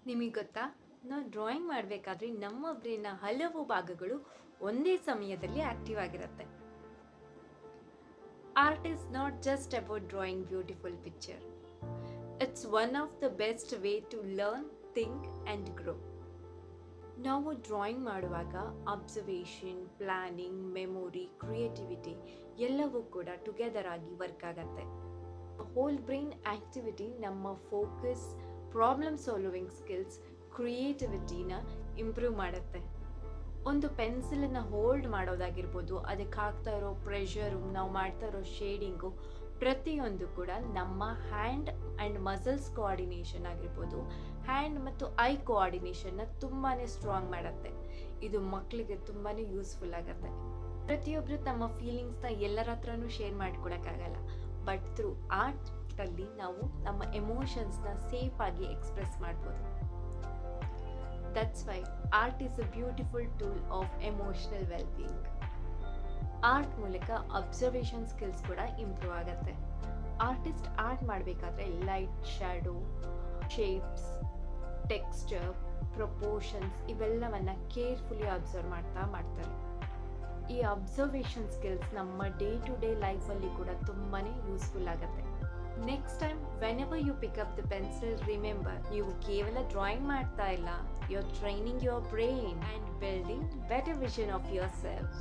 ನಿಮಗೆ ಗೊತ್ತಾ, ನಾವು ಡ್ರಾಯಿಂಗ್ ಮಾಡಬೇಕಾದ್ರೆ ನಮ್ಮ ಬ್ರೈನ್ನ ಹಲವು ಭಾಗಗಳು ಒಂದೇ ಸಮಯದಲ್ಲಿ ಆಕ್ಟಿವ್ ಆಗಿರುತ್ತೆ. Art is not just about drawing beautiful picture. It's one of the best way to learn, think and grow. ನಾವು ಡ್ರಾಯಿಂಗ್ ಮಾಡುವಾಗ ಅಬ್ಸರ್ವೇಷನ್, ಪ್ಲ್ಯಾನಿಂಗ್, ಮೆಮೊರಿ, ಕ್ರಿಯೇಟಿವಿಟಿ ಎಲ್ಲವೂ ಕೂಡ ಟುಗೆದರ್ ಆಗಿ ವರ್ಕ್ ಆಗತ್ತೆ. ಹೋಲ್ ಬ್ರೈನ್ ಆಕ್ಟಿವಿಟಿ ನಮ್ಮ ಫೋಕಸ್, ಪ್ರಾಬ್ಲಮ್ ಸಾಲ್ವಿಂಗ್ ಸ್ಕಿಲ್ಸ್, ಕ್ರಿಯೇಟಿವಿಟಿನ improve ಮಾಡುತ್ತೆ. ಒಂದು ಪೆನ್ಸಿಲನ್ನು ಹೋಲ್ಡ್ ಮಾಡೋದಾಗಿರ್ಬೋದು, ಅದಕ್ಕೆ ಹಾಕ್ತಾ ಇರೋ ಪ್ರೆಷರು, ನಾವು ಮಾಡ್ತಾ ಇರೋ ಶೇಡಿಂಗು, ಪ್ರತಿಯೊಂದು ಕೂಡ ನಮ್ಮ ಹ್ಯಾಂಡ್ ಆ್ಯಂಡ್ ಮಸಲ್ಸ್ ಕೋಆರ್ಡಿನೇಷನ್ ಆಗಿರ್ಬೋದು, ಹ್ಯಾಂಡ್ ಮತ್ತು ಐ ಕೋಆರ್ಡಿನೇಷನ್ನ ತುಂಬಾ ಸ್ಟ್ರಾಂಗ್ ಮಾಡುತ್ತೆ. ಇದು ಮಕ್ಕಳಿಗೆ ತುಂಬಾ ಯೂಸ್ಫುಲ್ ಆಗುತ್ತೆ. ಪ್ರತಿಯೊಬ್ಬರು ತಮ್ಮ ಫೀಲಿಂಗ್ಸ್ನ ಎಲ್ಲರ ಹತ್ರನೂ ಶೇರ್ ಮಾಡ್ಕೊಳಕ್ಕಾಗಲ್ಲ, ಬಟ್ ಥ್ರೂ ಆರ್ಟಲ್ಲಿ ನಾವು ನಮ್ಮ ಎಮೋಷನ್ಸ್ನ ಸೇಫ್ ಆಗಿ ಎಕ್ಸ್ಪ್ರೆಸ್ ಮಾಡ್ಬೋದು. That's why art is a beautiful tool of emotional wellbeing. Art ಮೂಲಕ ಅಬ್ಸರ್ವೇಷನ್ ಸ್ಕಿಲ್ಸ್ ಕೂಡ ಇಂಪ್ರೂವ್ ಆಗುತ್ತೆ. ಆರ್ಟಿಸ್ಟ್ ಆರ್ಟ್ ಮಾಡಬೇಕಾದ್ರೆ light, shadow, shapes, texture, proportions ಇವೆಲ್ಲವನ್ನು ಕೇರ್ಫುಲಿ ಅಬ್ಸರ್ವ್ ಮಾಡ್ತಾರೆ. ಈ ಅಬ್ಸರ್ವೇಷನ್ ಸ್ಕಿಲ್ಸ್ ನಮ್ಮ ಡೇ ಟು ಡೇ ಲೈಫಲ್ಲಿ ಕೂಡ ತುಂಬಾ ಯೂಸ್ಫುಲ್ ಆಗುತ್ತೆ. Next time whenever you pick up the pencil, remember, ನೀವು ಕೇವಲ ಡ್ರಾಯಿಂಗ್ ಮಾಡ್ತಾ ಇಲ್ಲ, you are training your brain and building better vision of your self.